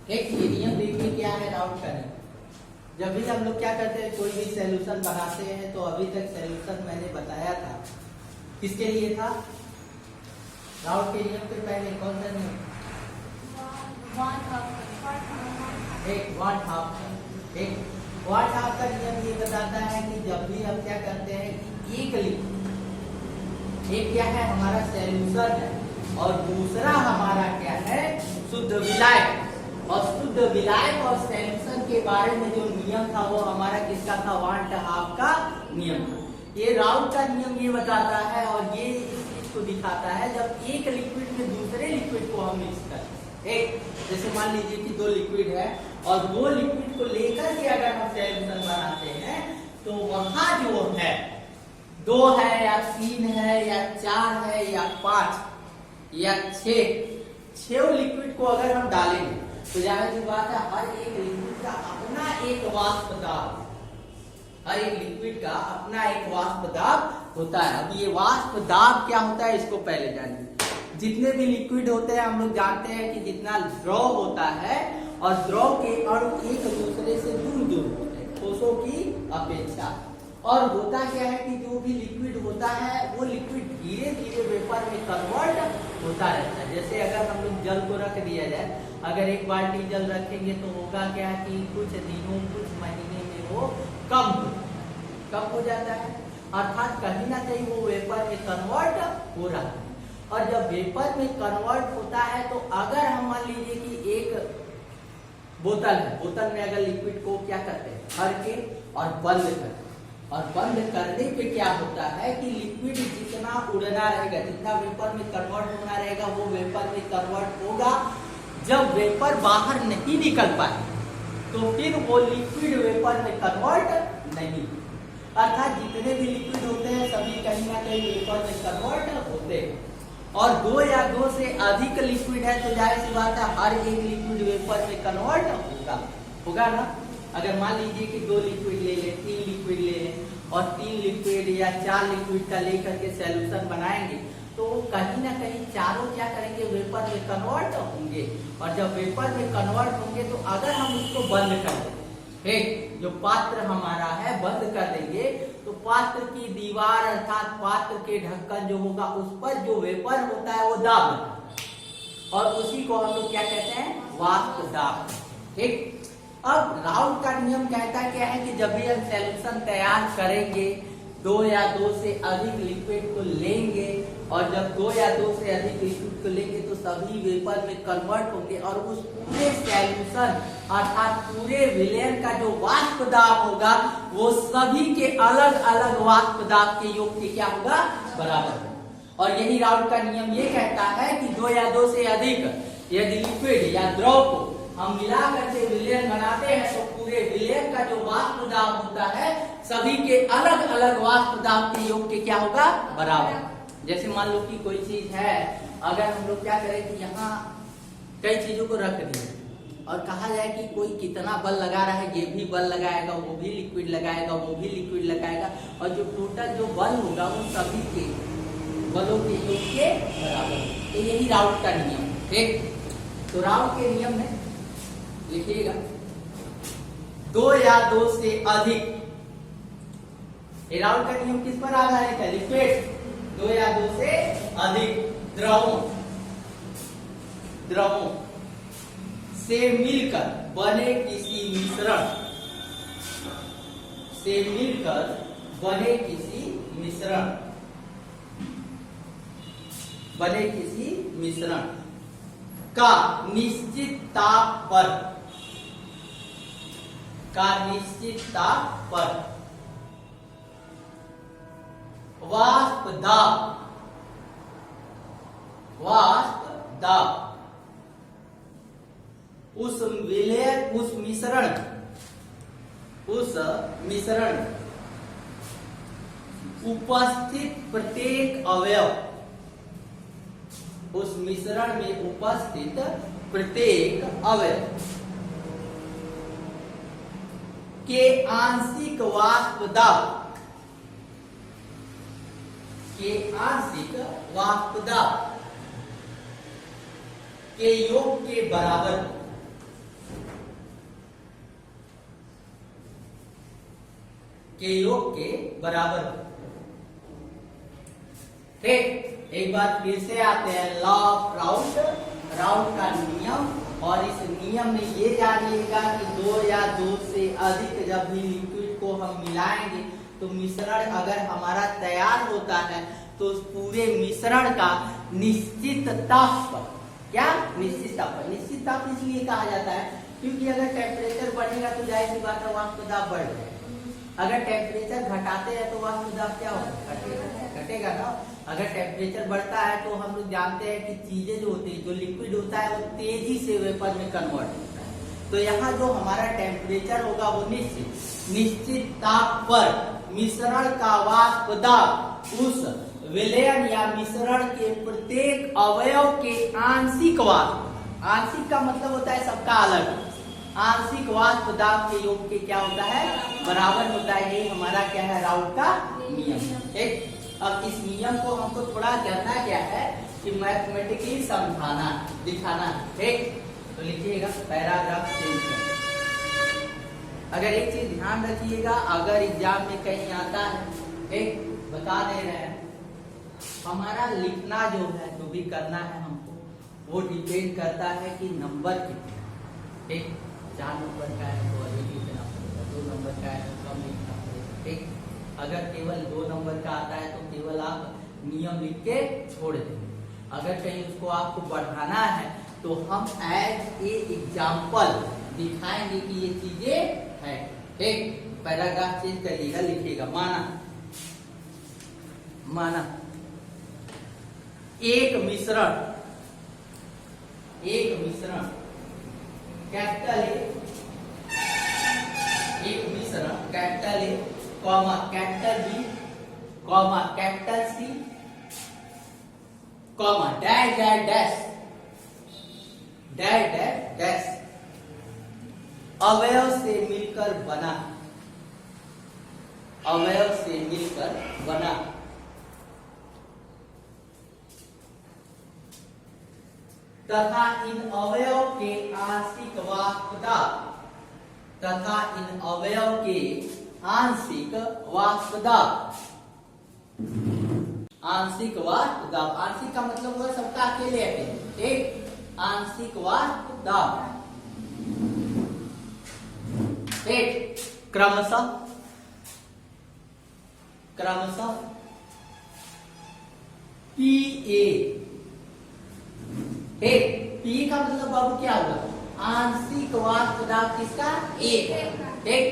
एक ये नियम देखिए क्या है राउट का नियम। जब भी हम लोग क्या करते हैं कोई भी सॉल्यूशन बनाते हैं तो अभी तक सॉल्यूशन मैंने बताया था किसके लिए था? राउट के नियम से पहले कौन सा नियम? एक वन हाफ का नियम ये बताता है कि जब भी हम क्या करते हैं कि एक क्या है हमारा सॉल्यूशन है और दूसरा हमारा क्या है शुद्ध विलायक। और शुद्ध विलायक और सॉल्यूशन के बारे में जो नियम था वो हमारा किसका था? वन हाफ का नियम था। ये राउट का नियम ये बताता है और ये इस चीज को दिखाता है जब एक लिक्विड में दूसरे लिक्विड को हम मिक्स करते हैं। एक जैसे मान लीजिए कि दो लिक्विड है और दो लिक्विड को लेकर के अगर हम सॉल्यूशन बनाते हैं तो वहां जो है 2 है या 3 है या 4 है या 5 या 6 लिक्विड को अगर हम डालेंगे तो जाहिर सी बात है हर एक लिक्विड का अपना एक वाष्प दाब, हर एक लिक्विड का अपना एक वाष्प दाब होता है। अब ये वाष्प दाब क्या होता है इसको पहले जानिए। जितने भी लिक्विड होते हैं हम लोग जानते हैं कि जितना द्रव होता है और द्रव के अणु एक दूसरे से दूर होते हैं ठोसों की अपेक्षा। और होता क्या है कि जो भी लिक्विड होता है वो लिक्विड धीरे धीरे वेपर में कन्वर्ट होता रहता है। जैसे अगर हम लोग जल को रख दिया जाए, अगर एक बाल्टी जल रखेंगे तो होगा क्या कि कुछ दिनों कुछ महीने में वो कम हो जाता है, अर्थात कहीं ना कहीं वो वेपर में कन्वर्ट हो रहा है। और जब वेपर में कन्वर्ट होता है तो अगर हम मान लीजिए कि एक बोतल है, बोतल में अगर लिक्विड को क्या करते हैं भर के और बंद करते हैं, और बंद करने पे क्या होता है कि लिक्विड जितना उड़ना रहेगा, जितना वेपर में कन्वर्ट होना रहेगा वो वेपर में कन्वर्ट होगा। जब वेपर बाहर नहीं निकल पाए तो फिर वो लिक्विड वेपर में कन्वर्ट नहीं, अर्थात जितने भी लिक्विड होते हैं सभी कहीं ना कहीं वेपर में कन्वर्ट होते हैं। और 2 या 2 से अधिक लिक्विड है तो जाहिर सी बात है हर एक लिक्विड वेपर में कन्वर्ट होगा ना। अगर मान लीजिए कि 2 लिक्विड ले लें, 3 लिक्विड ले लें और 3 लिक्विड या 4 लिक्विड का लेकर के सॉल्यूशन बनाएंगे तो कहीं ना कहीं चारों क्या करेंगे वेपर में कन्वर्ट होंगे। और जब वेपर में कन्वर्ट होंगे तो अगर हम उसको बंद कर देंगे, एक जो पात्र हमारा है बंद कर देंगे तो पात्र की दीवार अर्थात पात्र के ढक्कन जो होगा उस पर जो वेपर होता है वो दाब होता है और उसी को हम लोग क्या कहते हैं? वाष्प दाब। ठीक। अब राउट का नियम कहता क्या है कि जब भी हम सॉल्यूशन तैयार करेंगे 2 या 2 से अधिक लिक्विड को लेंगे और जब 2 या 2 से अधिक लिक्विड को लेंगे तो सभी वेपर में कन्वर्ट होंगे और उस पूरे सॉल्यूशन अर्थात पूरे विलयन का जो वाष्प दाब होगा वो सभी के अलग अलग वाष्प दाब के योग के क्या होगा? बराबर होगा। और यही राउट का नियम ये कहता है कि 2 या 2 से अधिक यदि लिक्विड या द्रव को हम मिला करके विलयन बनाते हैं तो पूरे विलयन का जो वाष्प दाब होता है सभी के अलग अलग वाष्प दाब के योग के क्या होगा? बराबर। जैसे मान लो कि कोई चीज है, अगर हम लोग क्या करें कि यहाँ कई चीजों को रख दिए और कहा जाए कि कोई कितना बल लगा रहा है, ये भी बल लगाएगा, वो भी लिक्विड लगाएगा, वो भी लिक्विड लगाएगा और जो टोटल जो बल होगा वो सभी के बलों के योग के बराबर। तो यही राउट का नियम। ठीक। तो राउट के नियम में लिखिएगा 2 या 2 से अधिक, राउट का नियम किस पर आधारित है? लिक्विड 2 या 2 से अधिक द्रवों से मिलकर बने किसी मिश्रण का निश्चित ताप पर वाष्प दाब उस मिश्रण उपस्थित प्रत्येक अवयव, उस मिश्रण में उपस्थित प्रत्येक अवयव के आंशिक वाष्प दाब के योग के बराबर, के योग के बराबर। ठीक, एक बार फिर से आते हैं लॉ ऑफ राउट, राउट का नियम। और इस नियम में ये जानिएगा कि दो या दो से अधिक जब भी लिक्विड को हम मिलाएंगे तो मिश्रण अगर हमारा तैयार होता है तो उस पूरे मिश्रण का निश्चित ताप, क्या निश्चित ताप, निश्चित ताप इसलिए कहा जाता है क्योंकि अगर टेम्परेचर बढ़ेगा तो जाहिर सी बात है वाष्प दाब बढ़ जाएगा। अगर टेम्परेचर घटाते हैं तो वाष्प दाब क्या होगा, घटेगा ना। अगर टेम्परेचर बढ़ता है तो हम लोग जानते हैं कि चीजें जो होती है, जो लिक्विड होता है वो तेजी से वेपर में कन्वर्ट होता है। तो यहाँ जो हमारा टेम्परेचर होगा वो निश्चित ताप पर मिश्रण का वाष्प दाब उस विलयन या मिश्रण के प्रत्येक अवयव के आंशिक वाष्प, आंशिक का मतलब होता है सबका अलग, आंशिक वाष्प दाब के योग के क्या होता है, बराबर होता है। ये हमारा क्या है, राउट का नियम। ठीक, अब इस नियम को हमको थोड़ा करना क्या है कि मैथमेटिकली समझाना, दिखाना। ठीक, तो लिखिएगा पैराग्राफ चेंज करें। अगर एक चीज ध्यान रखिएगा, अगर एग्जाम में कहीं आता है, एक बता दे रहे हैं, हमारा लिखना जो है, जो भी करना है हमको, वो डिपेंड करता है कि नंबर कितने। ठीक, 4 नंबर का है तो अधिक लिखना पड़ेगा, 2 नंबर का है तो कम लिखना पड़ेगा। ठीक, अगर केवल 2 नंबर का आता है तो केवल आप नियम लिख के छोड़ देंगे। अगर कहीं उसको आपको बढ़ाना है तो हम एज ए एग्जाम्पल दिखाएंगे कि ये चीजें है। ठीक, पैराग्राफ चेंज करिएगा, लिखिएगा माना एक मिश्रण कैपिटल ए, एक मिश्रण capital A comma capital B comma capital C comma dash dash dash dash dash dash अवयव से मिलकर बना, अवयव से मिलकर बना तथा इन अवयव के आंशिक वाष्प दाब, तथा इन अवयव के आंशिक वाष्प दाब, आंशिक वाष्प दाब, आंशिक का मतलब हुआ सबका अकेले अकेले। एक आंशिक वाष्प दाब, एक क्रमशः पीए, एक पी का मतलब बाबू क्या होगा, आंशिक वाष्प दाब किसका, एक है। एक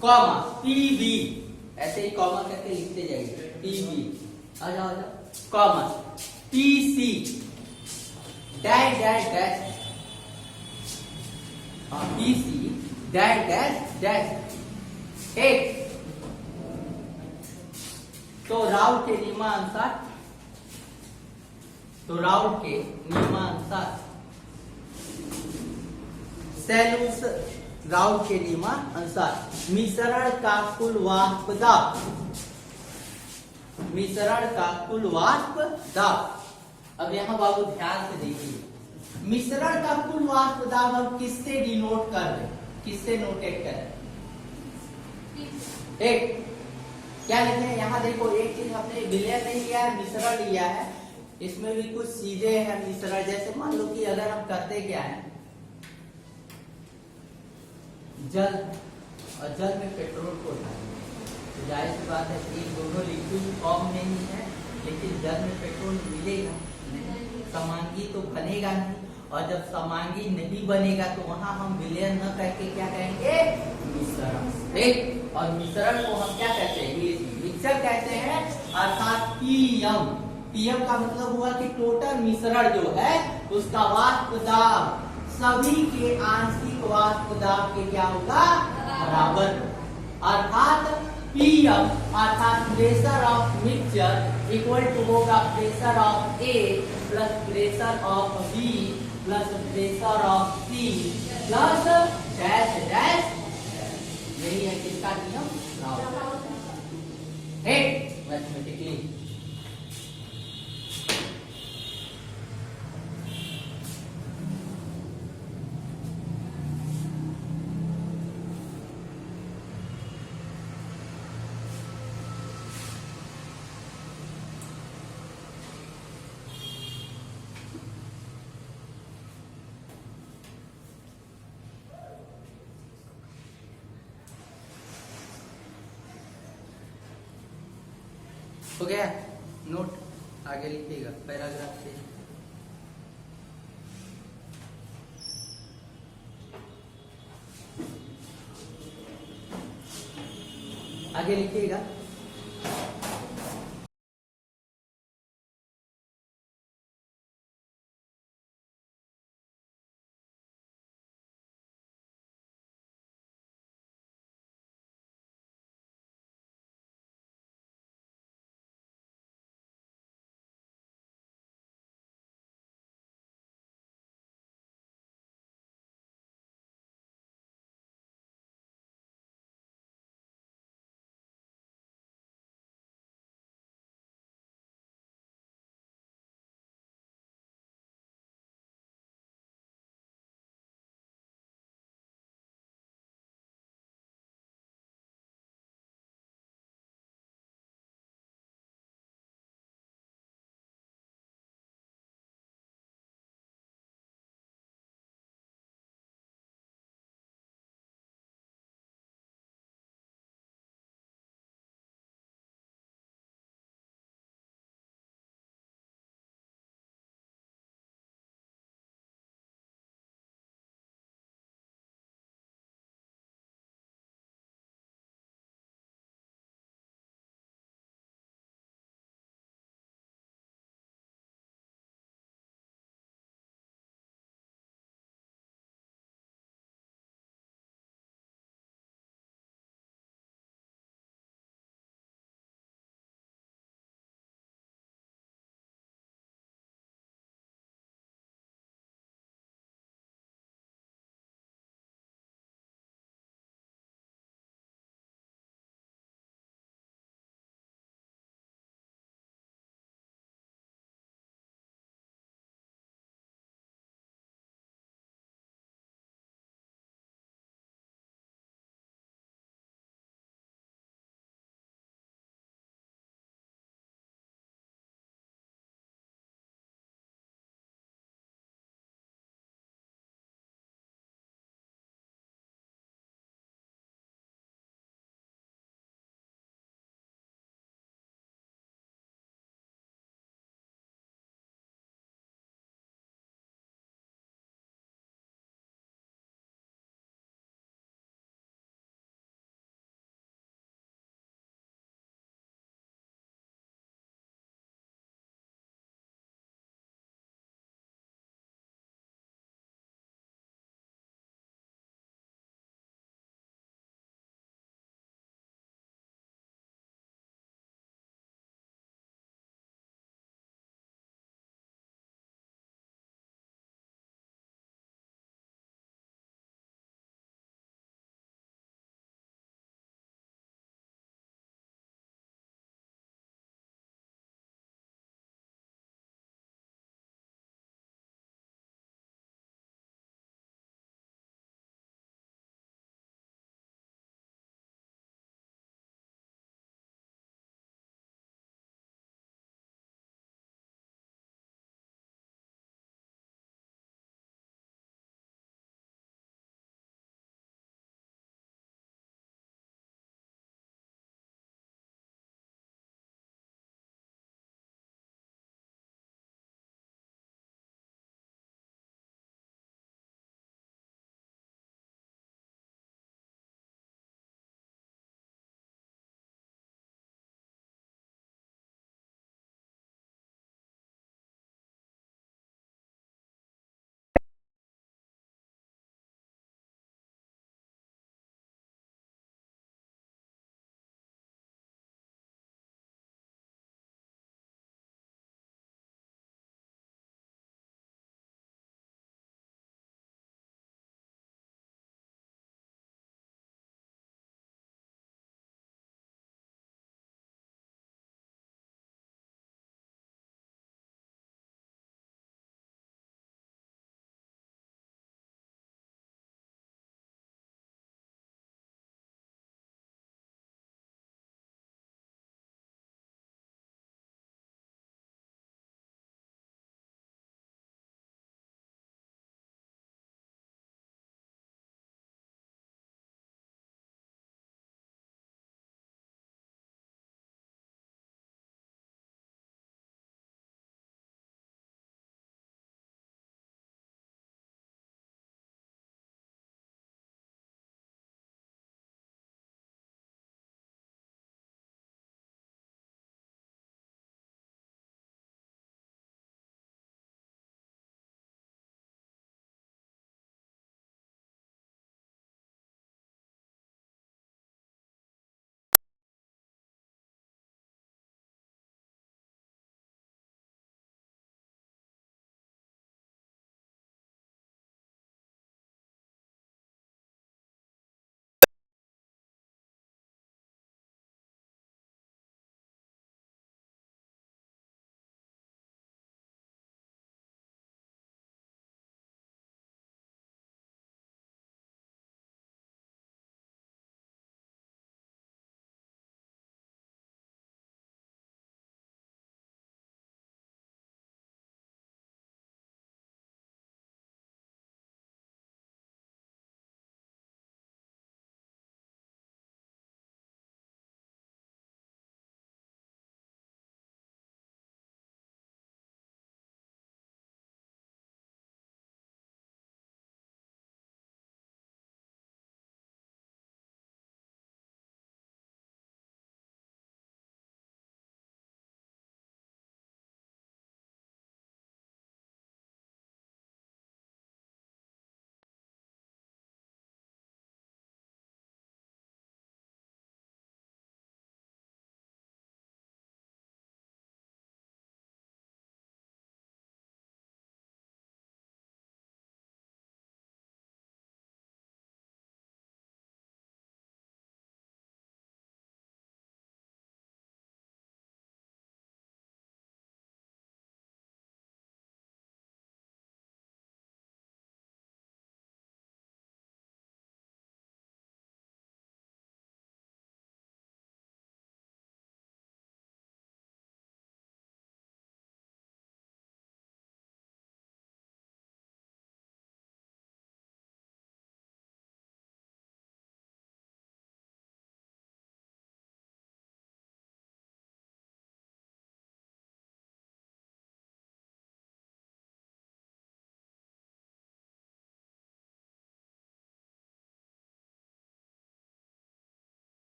कॉमा पीबी, ऐसे ही कॉमा करके लिखते जाइए, पीबी आ जाओ comma PC dash dash dash, PC dash dash dash. एक तो राउट के नियमानुसार, तो राउट के नियमानुसार सेल्यूस, राउट के नियमानुसार मिश्रण का कुल वाष्प दाब, मिश्रण का कुल वाष्प दाब। अब यहाँ बाबू ध्यान से देखिए, मिश्रण का कुल वाष्प दाब हम किससे डिनोट कर रहे, किससे नोटेट कर रहे, एक क्या लिखे हैं यहाँ देखो, एक चीज हमने विलयन नहीं लिया है, मिश्रण लिया है। इसमें भी कुछ चीजें हैं मिश्रण, जैसे मान लो कि अगर हम करते क्या है, जल और जल में पेट्रोल को डालें, तो जाहिर सी बात है कि दोनों लिक्विड फॉर्म नहीं है, लेकिन जल में पेट्रोल मिलेगा नहीं, समांगी तो बनेगा नहीं। और जब समांगी नहीं बनेगा तो वहां हम विलयन न करके क्या कहेंगे, मिश्रण। ठीक, और मिश्रण को हम क्या कहते हैं, मिक्सर कहते हैं। अर्थात पीएम, पीएम का मतलब हुआ कि टोटल मिश्रण जो है उसका वाष्प दाब सभी के आंशिक वाष्प दाब के क्या होगा, बराबर। अर्थात पीएम अर्थात pressure of mixture equal to होगा pressure of A plus pressure of B plus pressure of C plus dash dash. यही है किसका नियम, राउट। मैथमेटिकली हो गया नोट, आगे लिखिएगा पैराग्राफ से। आगे लिखिएगा